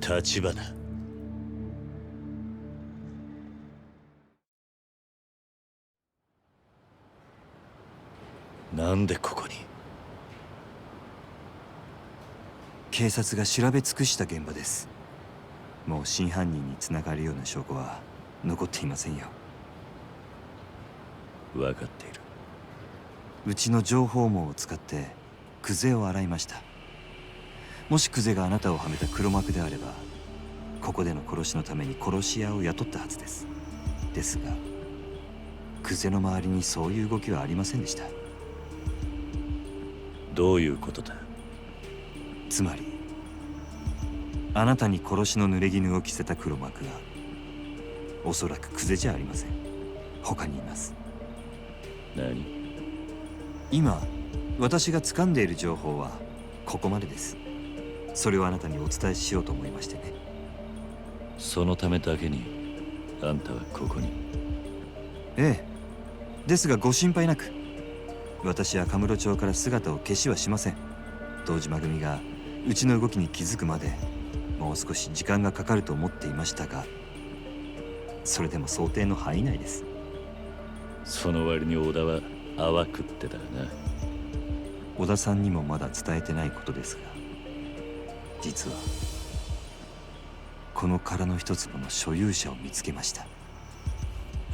Speaker 5: Tachibana. なんでここに？
Speaker 6: 警察が調べ尽くした現場です。もう真犯人につながるような証拠は残っていませんよ。
Speaker 5: 分かっている。
Speaker 6: うちの情報網を使ってクゼを洗いました。もしクゼがあなたをはめた黒幕であれば、ここでの殺しのために殺し屋を雇ったはずです。ですが久世の周りにそういう動きはありませんでした。
Speaker 5: どういうことだ。
Speaker 6: つまりあなたに殺しの濡れ衣を着せた黒幕がおそらく久世じゃありません。他にいます。
Speaker 5: 何？
Speaker 6: 今私が掴んでいる情報はここまでです。それをあなたにお伝えしようと思いましてね。
Speaker 5: そのためだけにあんたはここに。
Speaker 6: ええ、ですがご心配なく、私はカムロ町から姿を消しはしません。堂島組がうちの動きに気づくまでもう少し時間がかかると思っていましたが、それでも想定の範囲内です。
Speaker 5: その割に小田は淡くってたらな。
Speaker 6: 小田さんにもまだ伝えてないことですが、実はこの殻の一粒の所有者を見つけました。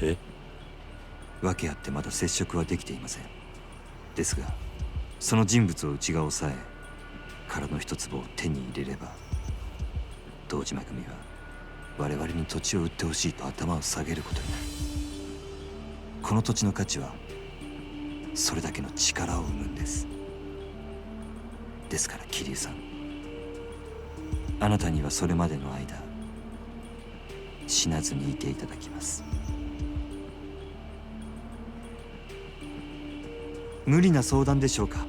Speaker 5: え？
Speaker 6: 訳あってまだ接触はできていません。ですがその人物をうちが抑え、殻の一粒を手に入れれば、堂島組は我々に土地を売ってほしいと頭を下げることになる。この土地の価値はそれだけの力を生むんです。ですから桐生さん、あなたにはそれまでの間死なずにいていただきます。無理な相談でしょうか。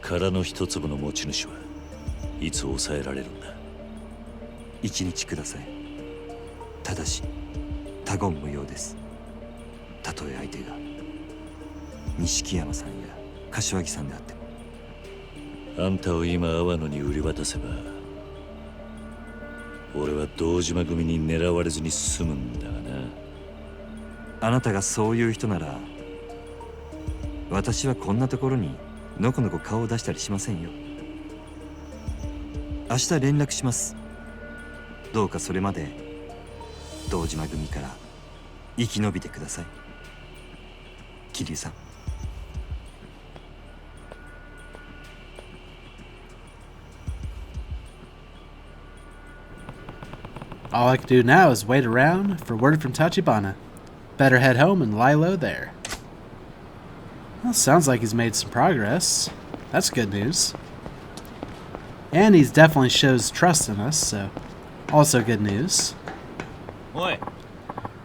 Speaker 5: 殻の一粒の持ち主はいつ抑えられるんだ。
Speaker 6: 一日ください。ただし他言無用です。たとえ相手が錦山さんや柏木さんであっても。
Speaker 5: あんたを今阿波野に売り渡せば、俺は堂島組に狙われずに済むんだがな。
Speaker 6: あなたがそういう人なら、私はこんなところにのこのこ顔を出したりしませんよ。明日連絡します。どうかそれまで堂島組から生き延びてください。桐生さん。
Speaker 1: All I can do now is wait around for word from Tachibana. Better head home and lie low there. Well, sounds like he's made some progress. That's good news. And he definitely shows trust in us, so also good news.
Speaker 7: Oi.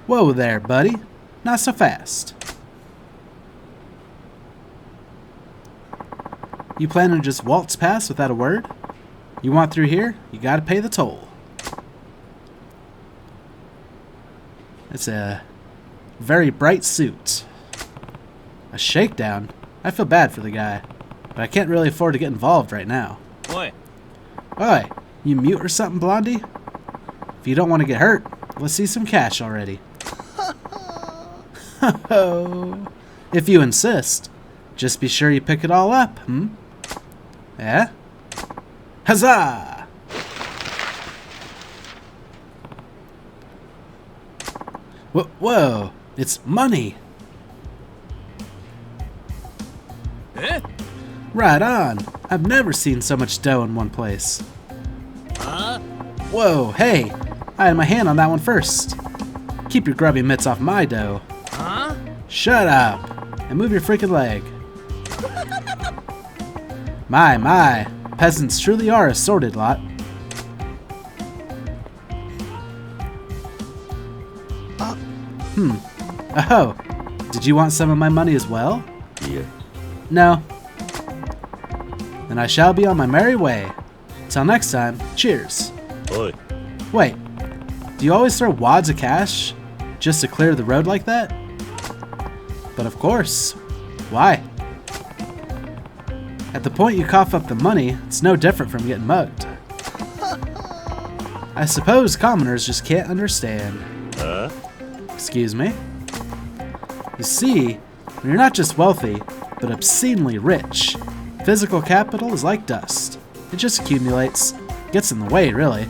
Speaker 1: Whoa there, buddy. Not so fast. You plan to just waltz past without a word? You want through here? You gotta pay the toll. It's a very bright suit. A shakedown? I feel bad for the guy, but I can't really afford to get involved right now.
Speaker 7: Oi.
Speaker 1: Oi, you mute or something, Blondie? If you don't want to get hurt, let's see some cash already. If you insist, just be sure you pick it all up, Eh? Huzzah! Whoa, it's money!
Speaker 7: Eh?
Speaker 1: Right on! I've never seen so much dough in one place.
Speaker 7: Huh?
Speaker 1: Whoa, hey! I had my hand on that one first. Keep your grubby mitts off my dough.
Speaker 7: Huh?
Speaker 1: Shut up! And move your freaking leg. My, peasants truly are a sordid lot. Oh, did you want some of my money as well?
Speaker 5: Yeah.
Speaker 1: No. Then I shall be on my merry way. Till next time, cheers.
Speaker 5: Oi.
Speaker 1: Wait, do you always throw wads of cash just to clear the road like that? But of course. Why? At the point you cough up the money, it's no different from getting mugged. I suppose commoners just can't understand. Excuse me? You see, when you're not just wealthy, but obscenely rich, physical capital is like dust. It just accumulates. Gets in the way, really.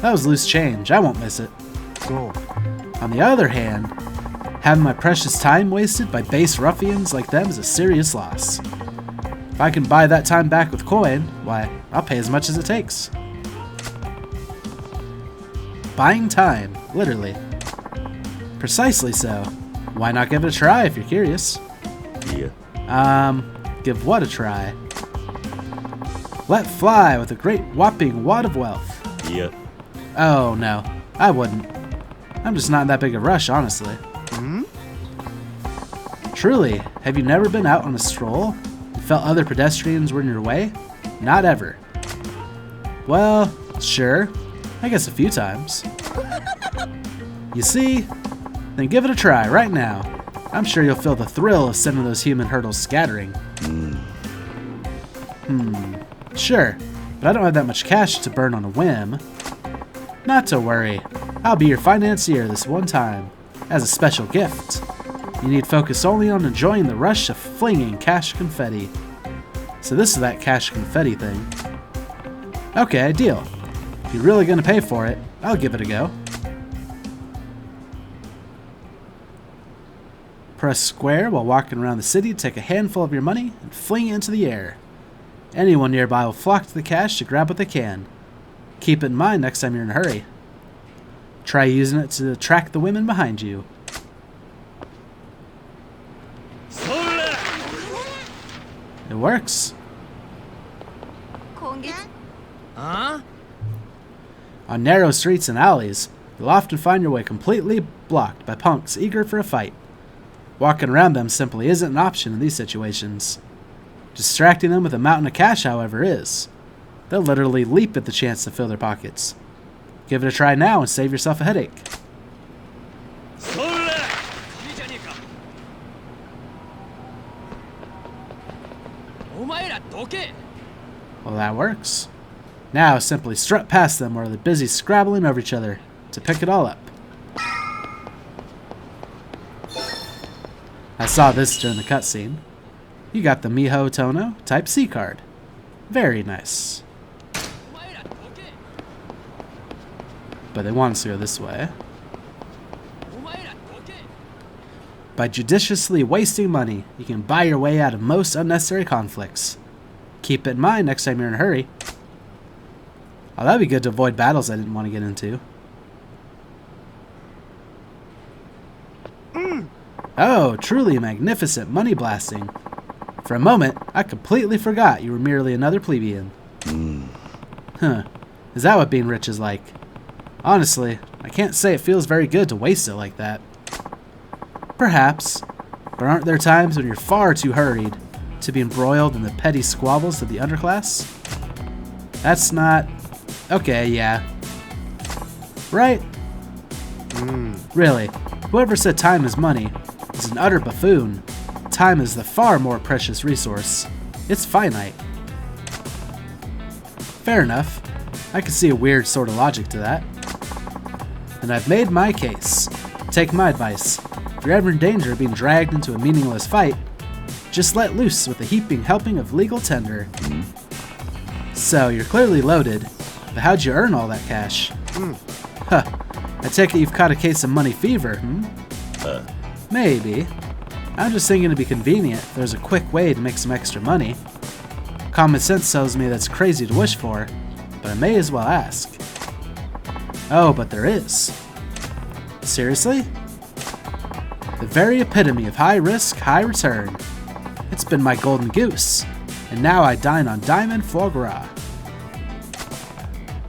Speaker 1: That was loose change. I won't miss it.
Speaker 2: Go.
Speaker 1: On the other hand, having my precious time wasted by base ruffians like them is a serious loss. If I can buy that time back with coin, why, I'll pay as much as it takes. Buying time, literally. Precisely so. Why not give it a try if you're curious?
Speaker 5: いや
Speaker 1: Give what a try? Let fly with a great whopping wad of wealth.
Speaker 5: いや
Speaker 1: Oh, no. I wouldn't. I'm just not in that big a rush, honestly. Truly, have you never been out on a stroll and felt other pedestrians were in your way? Not ever. Well, sure. I guess a few times. You see? Then give it a try right now. I'm sure you'll feel the thrill of sending those human hurdles scattering. Sure, but I don't have that much cash to burn on a whim. Not to worry. I'll be your financier this one time, as a special gift. You need focus only on enjoying the rush of flinging cash confetti. So this is that cash confetti thing. Okay, deal. If you're really gonna pay for it, I'll give it a go. Press square while walking around the city to take a handful of your money and fling it into the air. Anyone nearby will flock to the cash to grab what they can. Keep it in mind next time you're in a hurry. Try using it to attract the women behind you.
Speaker 7: そら
Speaker 1: It works.
Speaker 4: 今月
Speaker 7: あ
Speaker 1: On narrow streets and alleys, you'll often find your way completely blocked by punks eager for a fight. Walking around them simply isn't an option in these situations. Distracting them with a mountain of cash, however, is. They'll literally leap at the chance to fill their pockets. Give it a try now and save yourself a headache.
Speaker 7: そらいいじゃねえかお前らどけ
Speaker 1: Well, that works. Now simply strut past them while they're busy scrabbling over each other to pick it all up. I saw this during the cutscene. You got the Miho Tono Type C card. Very nice.
Speaker 7: お前らどけ
Speaker 1: But they want us to go this way.
Speaker 7: お前らどけ
Speaker 1: By judiciously wasting money, you can buy your way out of most unnecessary conflicts. Keep it in mind next time you're in a hurry. Oh, that'd be good to avoid battles I didn't want to get into. Oh, truly magnificent money blasting. For a moment, I completely forgot you were merely another plebeian. Huh. Is that what being rich is like? Honestly, I can't say it feels very good to waste it like that. Perhaps. But aren't there times when you're far too hurried to be embroiled in the petty squabbles of the underclass? That's not... Okay, yeah. Right? Really, whoever said time is money is an utter buffoon. Time is the far more precious resource. It's finite. Fair enough. I can see a weird sort of logic to that. And I've made my case. Take my advice. If you're ever in danger of being dragged into a meaningless fight, just let loose with a heaping helping of legal tender. So, you're clearly loaded, but how'd you earn all that cash? Huh. I take it you've caught a case of money fever, Maybe. I'm just thinking it'd be convenient if there's a quick way to make some extra money. Common sense tells me that's crazy to wish for, but I may as well ask. Oh, but there is. Seriously? The very epitome of high risk, high return. It's been my golden goose, and now I dine on diamond foie gras.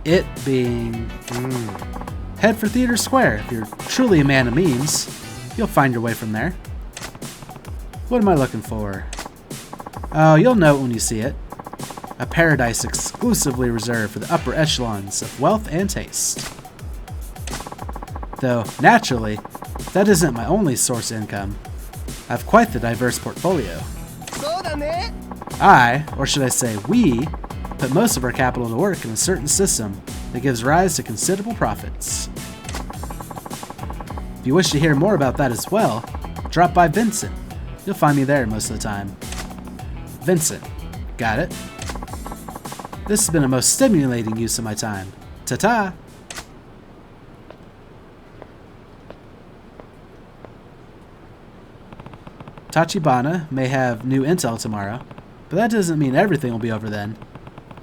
Speaker 1: It being... Head for Theater Square if you're truly a man of means. You'll find your way from there. What am I looking for? Oh, you'll know it when you see it. A paradise exclusively reserved for the upper echelons of wealth and taste. Though, naturally, that isn't my only source of income. I have quite the diverse portfolio.
Speaker 2: そうだね
Speaker 1: I, or should I say we, put most of our capital to work in a certain system that gives rise to considerable profits. If you wish to hear more about that as well, drop by Vincent. You'll find me there most of the time. Vincent. Got it? This has been a most stimulating use of my time. Ta-ta! Tachibana may have new intel tomorrow, but that doesn't mean everything will be over then.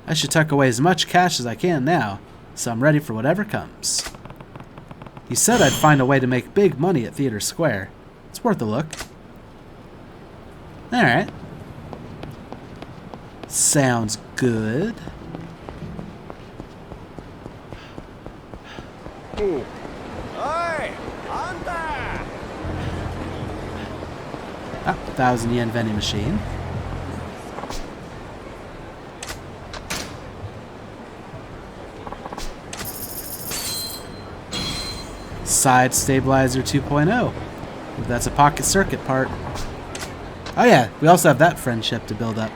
Speaker 1: I should tuck away as much cash as I can now, so I'm ready for whatever comes. He said I'd find a way to make big money at Theater Square. It's worth a look. Alright. Sounds good. Ah, 1,000 yen vending machine. Side stabilizer 2.0. That's a pocket circuit part. Oh yeah, we also have that friendship to build up.